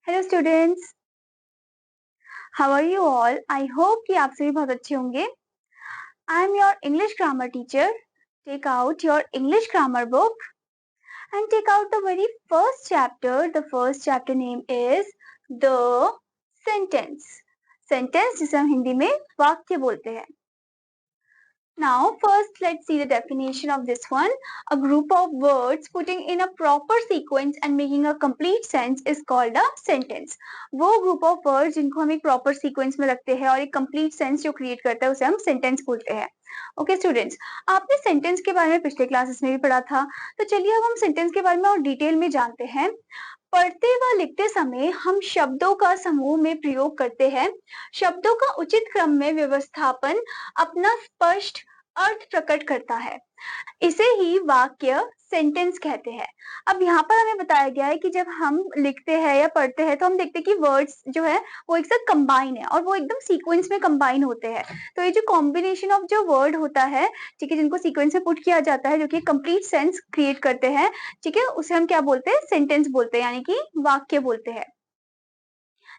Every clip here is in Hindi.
Hello students, how are you all? I hope कि आप सभी बहुत अच्छे होंगे। I am your English grammar teacher. Take out your English grammar book and take out the very first chapter. The first chapter name is the sentence. Sentence जिसे हम हिंदी में वाक्य बोलते हैं। Now, first let's see the definition of this one. A group of words putting in a proper sequence and making a complete sense is called a sentence. वो group of words जिनको हम एक proper sequence में रखते हैं और एक complete sense जो create करता है उसे हम sentence बोलते हैं. ओके स्टूडेंट्स, आपने सेंटेंस के बारे में पिछले क्लासेस में भी पढ़ा था, तो चलिए अब हम सेंटेंस के बारे में और डिटेल में जानते हैं। पढ़ते व लिखते समय हम शब्दों का समूह में प्रयोग करते हैं। शब्दों का उचित क्रम में व्यवस्थापन अपना स्पष्ट अर्थ प्रकट करता है। इसे ही वाक्य सेंटेंस कहते हैं। अब यहाँ पर हमें बताया गया है कि जब हम लिखते हैं या पढ़ते हैं तो हम देखते हैं कि वर्ड्स जो है वो एक साथ कंबाइन है और वो एकदम सीक्वेंस में कंबाइन होते हैं। तो ये जो कॉम्बिनेशन ऑफ जो वर्ड होता है, ठीक है, जिनको सीक्वेंस में पुट किया जाता है, जो कि कंप्लीट सेंस क्रिएट करते हैं, ठीक है, उसे हम क्या बोलते हैं? सेंटेंस बोलते हैं, यानी कि वाक्य बोलते हैं।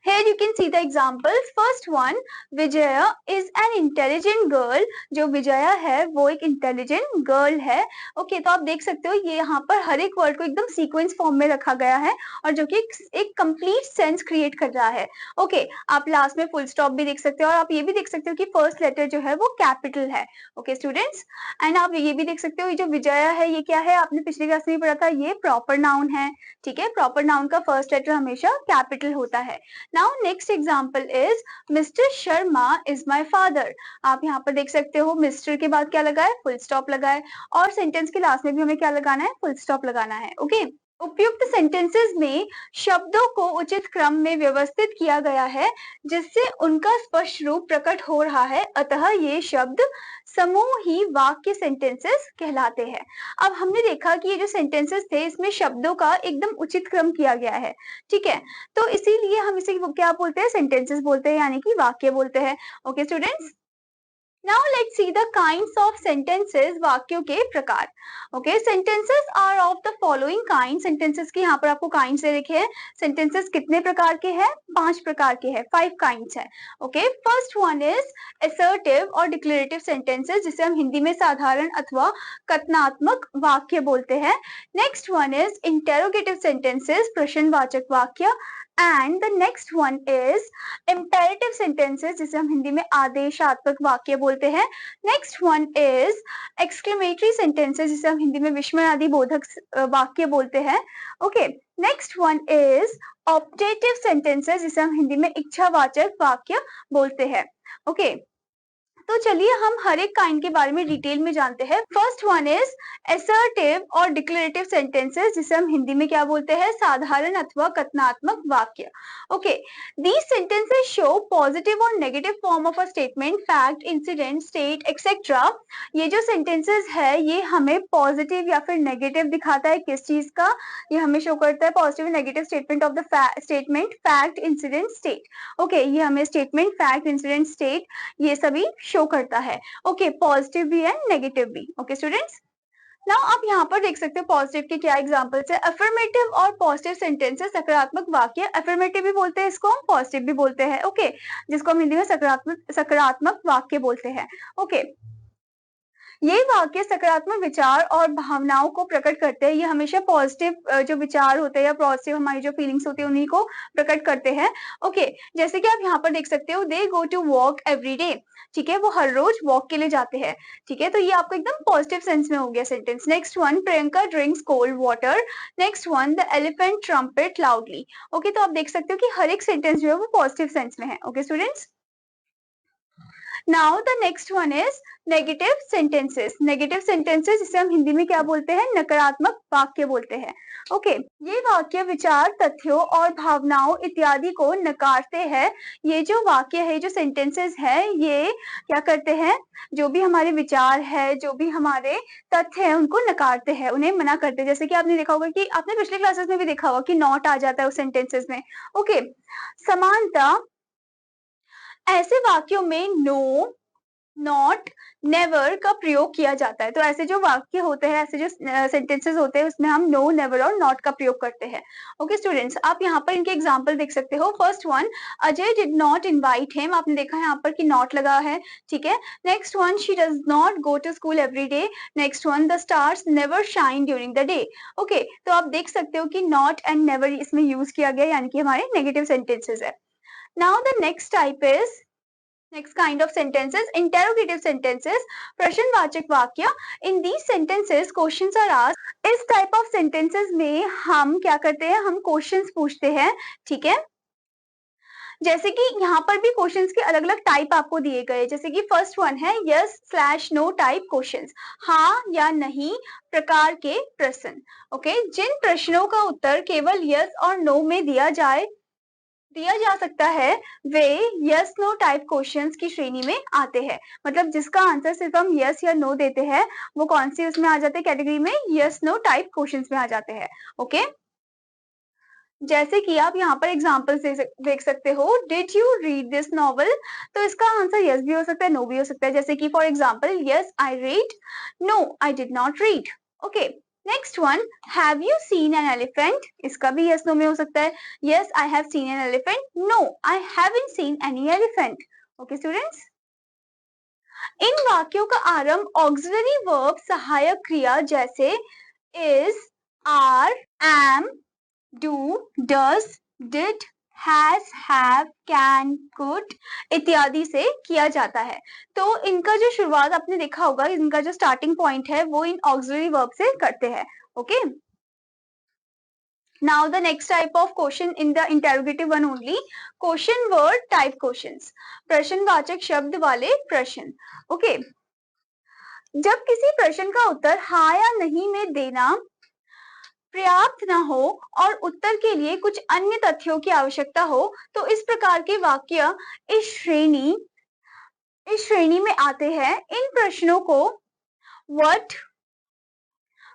Here you can see the examples. First one, Vijaya is an intelligent girl. जो विजया है वो एक इंटेलिजेंट गर्ल है। ओके, तो आप देख सकते हो ये यहाँ पर हर एक वर्ड को एकदम सीक्वेंस फॉर्म में रखा गया है और जो कि एक कंप्लीट सेंस क्रिएट कर रहा है। ओके, आप लास्ट में फुल स्टॉप भी देख सकते हो और आप ये भी देख सकते हो कि फर्स्ट लेटर जो है वो कैपिटल है। ओके स्टूडेंट्स, एंड आप ये भी देख सकते हो ये जो विजया है ये क्या है? आपने पिछली क्लास में पढ़ा था, ये प्रॉपर नाउन है। ठीक है, प्रॉपर नाउन का फर्स्ट लेटर हमेशा कैपिटल होता है। Now next example is Mr. Sharma is my father. आप यहाँ पर देख सकते हो मिस्टर के बाद क्या लगा है? फुल स्टॉप लगा है और सेंटेंस के लास्ट में भी हमें क्या लगाना है? फुल स्टॉप लगाना है। ओके, उपयुक्त सेंटेंसेस में शब्दों को उचित क्रम में व्यवस्थित किया गया है जिससे उनका स्पष्ट रूप प्रकट हो रहा है, अतः ये शब्द समूह ही वाक्य सेंटेंसेस कहलाते हैं। अब हमने देखा कि ये जो सेंटेंसेस थे इसमें शब्दों का एकदम उचित क्रम किया गया है। ठीक है, तो इसीलिए हम इसे क्या बोलते हैं? सेंटेंसेस बोलते हैं, यानी कि वाक्य बोलते हैं। Okay students, Now let's see the kinds of sentences. वाक्यों के प्रकार। Okay, sentences are of the following kind. Sentences के यहाँ पर आपको kinds दे रखे हैं। Sentences कितने प्रकार के हैं? 5 प्रकार के हैं, 5 kinds हैं। Okay, first one is assertive और declarative sentences, जिसे हम हिंदी में साधारण अथवा कथनात्मक वाक्य बोलते हैं। Next one is interrogative sentences, प्रश्नवाचक वाक्य। And the next one is imperative sentences, जिसे हम हिंदी में आदेशात्मक वाक्य बोलते हैं। Next one is exclamatory sentences, जिसे हम हिंदी में विस्मयादि बोधक वाक्य बोलते हैं। Okay, next one is objective sentences, जिसे हम हिंदी में इच्छावाचक वाक्य बोलते हैं। ओके, तो चलिए हम हर एक काइंड के बारे में डिटेल में जानते हैं। फर्स्ट वन इज असर्टिव और डिक्लेरेटिव सेंटेंसेस, जिसे हम हिंदी में क्या बोलते हैं? साधारण अथवा कथनात्मक वाक्य। Okay, these sentences show positive और negative form of a statement, fact, incident, state etcetera. ये जो सेंटेंसेस है ये हमें पॉजिटिव या फिर नेगेटिव दिखाता है। किस चीज का? ये हमें शो करता है positive negative statement of the statement, fact, incident, state. Okay, ये हमें स्टेटमेंट, फैक्ट, इंसिडेंट, स्टेट ये सभी शो करता है। ओके, पॉजिटिव भी एंड नेगेटिव भी। ओके स्टूडेंट्स, नाउ आप यहाँ पर देख सकते हो पॉजिटिव के क्या एग्जांपल्स है। अफर्मेटिव और पॉजिटिव सेंटेंसेस, सकारात्मक वाक्य। अफर्मेटिव भी बोलते हैं इसको, हम पॉजिटिव भी बोलते हैं। ओके, जिसको हम हिंदी में सकारात्मक वाक्य बोलते हैं। ओके, ये वाक्य सकारात्मक विचार और भावनाओं को प्रकट करते हैं। ये हमेशा पॉजिटिव जो विचार होते हैं या पॉजिटिव हमारी जो फीलिंग्स होती है उन्हीं को प्रकट करते हैं। ओके, जैसे कि आप यहाँ पर देख सकते हो, they go to walk every day. ठीक है, वो हर रोज वॉक के लिए जाते हैं। ठीक है, तो ये आपको एकदम पॉजिटिव सेंस में हो गया sentence. Next one, Priyanka drinks cold water. Next one, the elephant trumpet loudly. Okay, तो आप देख सकते हो कि हर एक सेंटेंस जो है वो पॉजिटिव सेंस में है। Okay students, now the next one is negative sentences. Negative sentences जिसे हम हिंदी में क्या बोलते हैं? नकारात्मक वाक्य बोलते हैं। ओके, ये वाक्य विचार, तथ्यों और भावनाओं इत्यादि को नकारते हैं। ये जो वाक्य है, जो सेंटेंसेस है, ये क्या करते हैं? जो भी हमारे विचार है, जो भी हमारे तथ्य है, उनको नकारते हैं, उन्हें मना करते हैं। जैसे कि आपने देखा होगा कि आपने पिछले क्लासेस में भी देखा होगा कि नॉट आ जाता है उस सेंटेंसेस में। ओके, समानता, ऐसे वाक्यों में नो, नॉट, नेवर का प्रयोग किया जाता है। तो ऐसे जो वाक्य होते हैं, ऐसे जो सेंटेंसेस होते हैं, उसमें हम नो, नेवर और नॉट का प्रयोग करते हैं। ओके स्टूडेंट्स, आप यहाँ पर इनके एग्जाम्पल देख सकते हो। First one, Ajay did not invite him. आपने देखा है यहाँ पर कि नॉट लगा है, ठीक है। Next one, she does not go to school every day. Next one, the stars never shine during the day. Okay, तो आप देख सकते हो कि नॉट एंड नेवर इसमें यूज किया गया, यानी कि हमारे नेगेटिव सेंटेंसेस है। Now the next type is, next kind of sentences, interrogative sentences, प्रश्नवाचक वाक्य। in these sentences questions are asked। इस type of sentences में हम क्या करते हैं, हम questions पूछते हैं, ठीक है। जैसे कि यहाँ पर भी क्वेश्चंस के अलग अलग टाइप आपको दिए गए, जैसे कि फर्स्ट वन है yes slash no type questions, हाँ या नहीं प्रकार के प्रश्न। ओके, जिन प्रश्नों का उत्तर केवल यस और नो में दिया जा सकता है, वे यस नो टाइप क्वेश्चंस की श्रेणी में आते हैं। मतलब जिसका आंसर सिर्फ हम यस या नो देते हैं, वो कौन सी उसमें आ जाते हैं, कैटेगरी में यस नो टाइप क्वेश्चंस में आ जाते हैं। ओके, जैसे कि आप यहाँ पर एग्जाम्पल देख सकते हो, did you read this novel. तो इसका आंसर यस भी हो सकता है, नो भी हो सकता है। जैसे कि for example, yes I read, no I did not read. Okay, next one, have you seen an elephant. इसका भी यस नो में हो सकता है, yes I have seen an elephant, no I haven't seen any elephant. Okay students, इन वाक्यों का आरंभ ऑक्सिलरी वर्ब सहायक क्रिया जैसे is, are, am, do, does, did, has, have, can, could इत्यादि से किया जाता है। तो इनका जो शुरुआत आपने देखा होगा, इनका जो स्टार्टिंग पॉइंट है वो इन ऑक्सिलरी वर्ब से करते हैं। Okay, now the next type of question in the interrogative one only, question word type questions, प्रश्नवाचक शब्द वाले प्रश्न। ओके, जब किसी प्रश्न का उत्तर हाँ या नहीं में देना पर्याप्त न हो और उत्तर के लिए कुछ अन्य तथ्यों की आवश्यकता हो, तो इस प्रकार के वाक्य इस श्रेणी में आते हैं। इन प्रश्नों को what,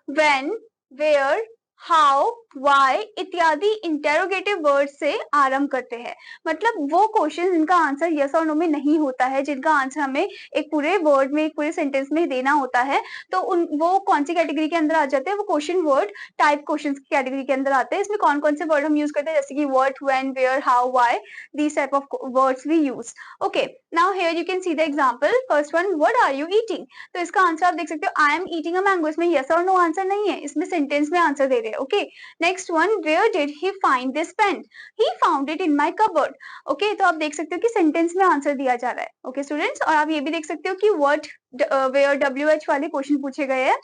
when, where, how, why इत्यादि इंटेरोगेटिव वर्ड से आरंभ करते हैं। मतलब वो क्वेश्चन जिनका आंसर यस और नो में नहीं होता है, जिनका आंसर हमें एक पूरे वर्ड में, एक पूरे सेंटेंस में देना होता है, तो वो कौन सी कैटेगरी के अंदर आ जाते हैं, वो क्वेश्चन वर्ड टाइप क्वेश्चन की कैटेगरी के अंदर आते हैं। इसमें कौन कौन से वर्ड हम यूज करते हैं, जैसे कि what, when, where, how, why, these type of words we use. Okay, now here you can see the example. First one, what are you eating. तो इसका आंसर आप देख सकते हो, I am eating a mango. इसमें यस और नो आंसर नहीं है, इसमें सेंटेंस में आंसर दे रहे हैं। Okay, next one, where did he find this pen. He found it in my cupboard. Okay, तो आप देख सकते हो कि सेंटेंस में आंसर दिया जा रहा है। ओके स्टूडेंट्स, और आप ये भी देख सकते हो कि व्हाट, वेयर, WH वाले क्वेश्चन पूछे गए हैं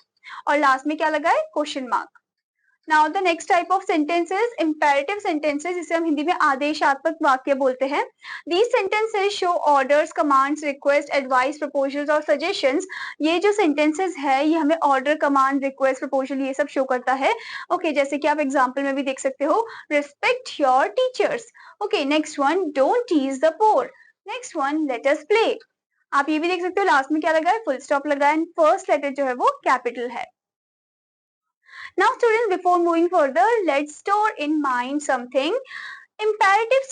और लास्ट में क्या लगा है, question mark. Now the next type of sentences, imperative sentences, जिसे हम हिंदी में आदेशात्मक वाक्य बोलते हैं। These sentences show orders, commands, request, advice, proposals और suggestions। ये जो sentences है, ये हमें order, command, request, proposal ये सब show करता है। Okay, जैसे कि आप example में भी देख सकते हो, respect your teachers। Okay, next one, don't tease the poor। Next one, let us play। आप ये भी देख सकते हो, लास्ट में क्या लगा है, full stop लगा है, फर्स्ट लेटर जो है वो कैपिटल है। Now students, before moving further, let's store in mind something। imperative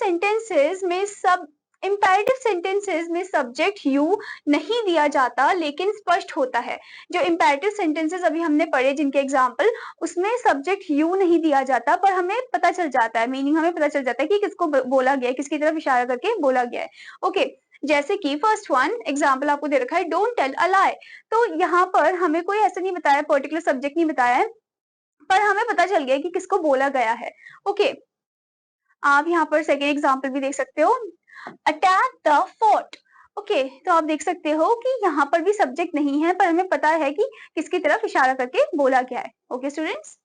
sentences में सब्जेक्ट यू नहीं दिया जाता, लेकिन स्पष्ट होता है। जो imperative sentences अभी हमने पढ़े, जिनके एग्जाम्पल, उसमें सब्जेक्ट यू नहीं दिया जाता, पर हमें पता चल जाता है, मीनिंग हमें पता चल जाता है कि किसको बोला गया है, किसकी तरफ इशारा करके बोला गया है। ओके, जैसे कि फर्स्ट वन एग्जाम्पल आपको दे रखा है, डोंट टेल अ लाई। तो यहाँ पर हमें कोई ऐसा नहीं बताया, पर्टिकुलर सब्जेक्ट नहीं बताया है, पर हमें पता चल गया कि किसको बोला गया है। ओके, आप यहाँ पर सेकेंड एग्जाम्पल भी देख सकते हो, अटैक द फोर्ट। ओके, तो आप देख सकते हो कि यहाँ पर भी सब्जेक्ट नहीं है, पर हमें पता है कि किसकी तरफ इशारा करके बोला गया है। Okay students,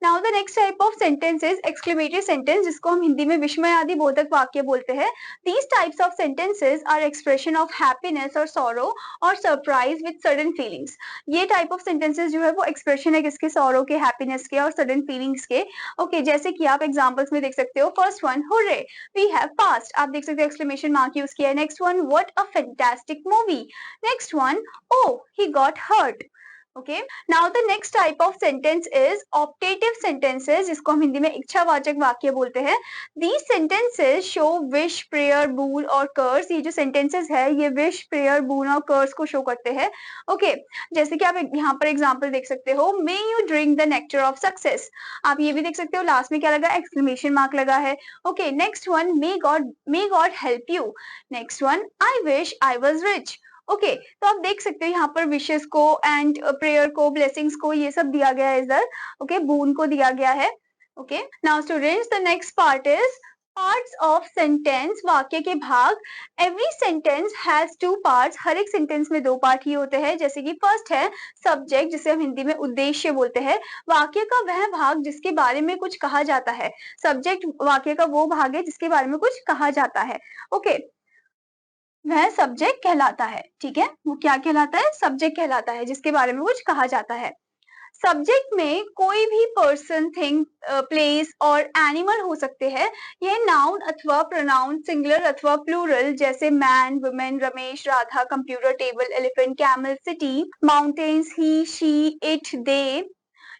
now the next type of sentence is exclamatory sentence, जिसको हम हिंदी में विस्मयादि बोधक वाक्य बोलते हैं। These types of sentences are expression of happiness और सॉरो और सरप्राइज विद सडन फीलिंग्स। ये टाइप ऑफ सेंटेंसेस जो है वो एक्सप्रेशन है किसके, सॉरो के, हैप्पीनेस के और सडन फीलिंग्स के। ओके, जैसे कि आप एग्जांपल्स में देख सकते हो, first one, hurray we have passed. आप देख सकते हो एक्सक्लेमेशन मार्क यूज किया है। Next one, what a fantastic movie. Next one, oh he got hurt. Okay, now the next type of sentence is optative sentences, जिसको हम हिंदी में इच्छावाचक वाक्य बोलते हैं। These sentences show wish, prayer, boon और कर्स। ये जो सेंटेंसेस है ये विश, प्रेयर, बूल और कर्स को शो करते हैं। ओके, जैसे कि आप यहाँ पर एग्जांपल देख सकते हो, may you drink the nectar of success. आप ये भी देख सकते हो, लास्ट में क्या लगा, एक्सक्लेमेशन मार्क लगा है। Okay, next one, may God help you. Next one, I wish I was rich. Okay, तो आप देख सकते हो यहाँ पर विशेस को एंड प्रेयर को, ब्लेसिंग्स को, ये सब दिया गया है इधर। ओके, बून को दिया गया है। Okay, now students, the next part is parts of sentence, वाक्य के भाग। Every sentence has two parts. हर एक सेंटेंस में दो पार्ट ही होते हैं। जैसे कि फर्स्ट है सब्जेक्ट, जिसे हम हिंदी में उद्देश्य बोलते हैं। वाक्य का वह भाग जिसके बारे में कुछ कहा जाता है। सब्जेक्ट वाक्य का वो भाग है जिसके बारे में कुछ कहा जाता है। ओके, वह सब्जेक्ट कहलाता है। ठीक है, वो क्या कहलाता है, सब्जेक्ट कहलाता है, जिसके बारे में कुछ कहा जाता है। सब्जेक्ट में कोई भी पर्सन, थिंग, प्लेस और एनिमल हो सकते हैं। यह नाउन अथवा प्रोनाउन, सिंगुलर अथवा प्लूरल, जैसे man, women, Ramesh, Radha, computer, table, elephant, camel, city, mountains, he, she, it, they,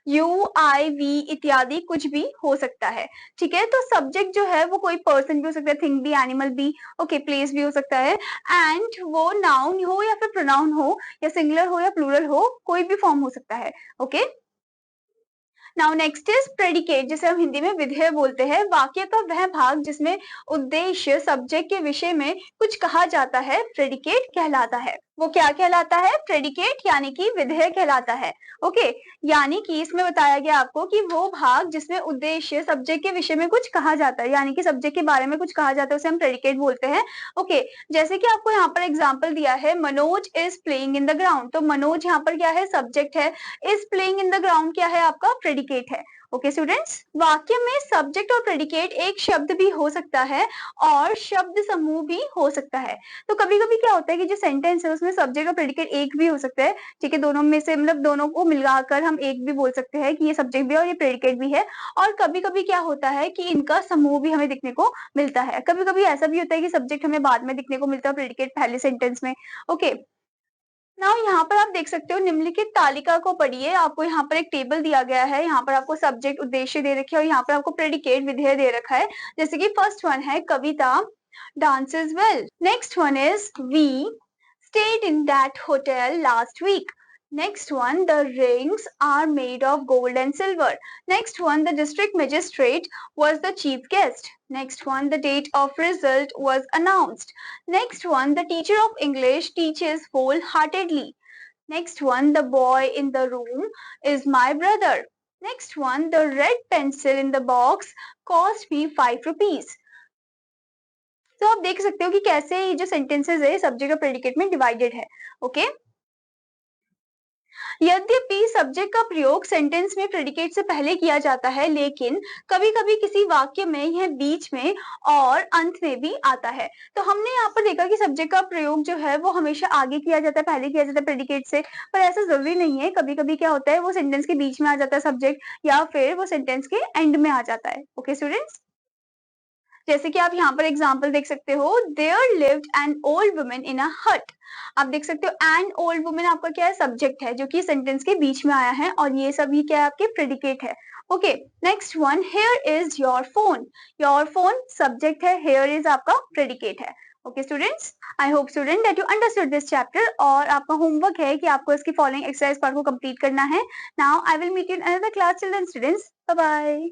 you, I, we इत्यादि कुछ भी हो सकता है। ठीक है, तो सब्जेक्ट जो है वो कोई पर्सन भी हो सकता है, थिंग भी, एनिमल भी, ओके, प्लेस भी हो सकता है, एंड वो नाउन हो या फिर प्रोनाउन हो, या सिंगुलर हो या प्लूरल हो, कोई भी फॉर्म हो सकता है। Okay, now next is predicate, जिसे हम हिंदी में विधेय बोलते हैं। वाक्य का वह भाग जिसमें उद्देश्य, सब्जेक्ट के विषय में कुछ कहा जाता है, प्रेडिकेट कहलाता है। वो क्या कहलाता है, प्रेडिकेट, यानी कि विधेय कहलाता है। ओके, यानी कि इसमें बताया गया आपको कि वो भाग जिसमें उद्देश्य, सब्जेक्ट के विषय में कुछ कहा जाता है, यानी कि सब्जेक्ट के बारे में कुछ कहा जाता है, उसे हम प्रेडिकेट बोलते हैं। ओके, जैसे कि आपको यहाँ पर एग्जाम्पल दिया है, Manoj is playing in the ground. तो मनोज यहाँ पर क्या है, सब्जेक्ट है। Is playing in the ground क्या है, आपका प्रेडिकेट है। ओके स्टूडेंट्स, वाक्य में सब्जेक्ट और प्रेडिकेट एक शब्द भी हो सकता है और शब्द समूह भी हो सकता है। तो कभी कभी क्या होता है कि जो सेंटेंस है उसमें सब्जेक्ट और प्रेडिकेट एक भी हो सकता है। ठीक है, दोनों में से, मतलब दोनों को मिलाकर हम एक भी बोल सकते हैं कि ये सब्जेक्ट भी है और ये प्रेडिकेट भी है। और कभी कभी क्या होता है कि इनका समूह भी हमें दिखने को मिलता है। कभी कभी ऐसा भी होता है कि सब्जेक्ट हमें बाद में दिखने को मिलता है, प्रेडिकेट पहले सेंटेंस में। ओके, नाउ यहाँ पर आप देख सकते हो, निम्नलिखित तालिका को पढ़िए। आपको यहाँ पर एक टेबल दिया गया है, यहाँ पर आपको सब्जेक्ट, उद्देश्य दे रखे हैं और यहाँ पर आपको प्रेडिकेट, विधेय दे रखा है। जैसे कि फर्स्ट वन है कविता dances well. Next one is we stayed in that hotel last week. Next one, the rings are made of gold and silver. Next one, the district magistrate was the chief guest. Next one, the date of result was announced. Next one, the teacher of English teaches wholeheartedly. Next one, the boy in the room is my brother. Next one, the red pencil in the box cost me 5 rupees. तो आप देख सकते हो कि कैसे ये जो सेंटेंसेस है सब्जेक्ट और प्रेडिकेट में डिवाइडेड है। ओके, यद्यपि सब्जेक्ट का प्रयोग सेंटेंस में प्रेडिकेट से पहले किया जाता है, लेकिन कभी-कभी किसी वाक्य में यह बीच में और अंत में भी आता है। तो हमने यहाँ पर देखा कि सब्जेक्ट का प्रयोग जो है वो हमेशा आगे किया जाता है, पहले किया जाता है प्रेडिकेट से, पर ऐसा जरूरी नहीं है। कभी-कभी क्या होता है, वो सेंटेंस के बीच में आ जाता है सब्जेक्ट, या फिर वो सेंटेंस के एंड में आ जाता है। ओके स्टूडेंट्स, जैसे कि आप यहाँ पर एग्जाम्पल देख सकते हो, there lived an old woman in a hut. आप देख सकते हो एन ओल्ड वुमन आपका क्या है, सब्जेक्ट है, जो कि सेंटेंस के बीच में आया है, और ये सभी क्या है, आपके प्रेडिकेट है। Okay, next one, here is your phone. Your phone subject है, हेयर इज आपका प्रेडिकेट है। Okay students, I hope student that you understood this chapter, और आपका होमवर्क है कि आपको इसकी फॉलोइंग एक्सरसाइज पार्ट को कंप्लीट करना है। Now I will meet you in another class. Children students, bye bye.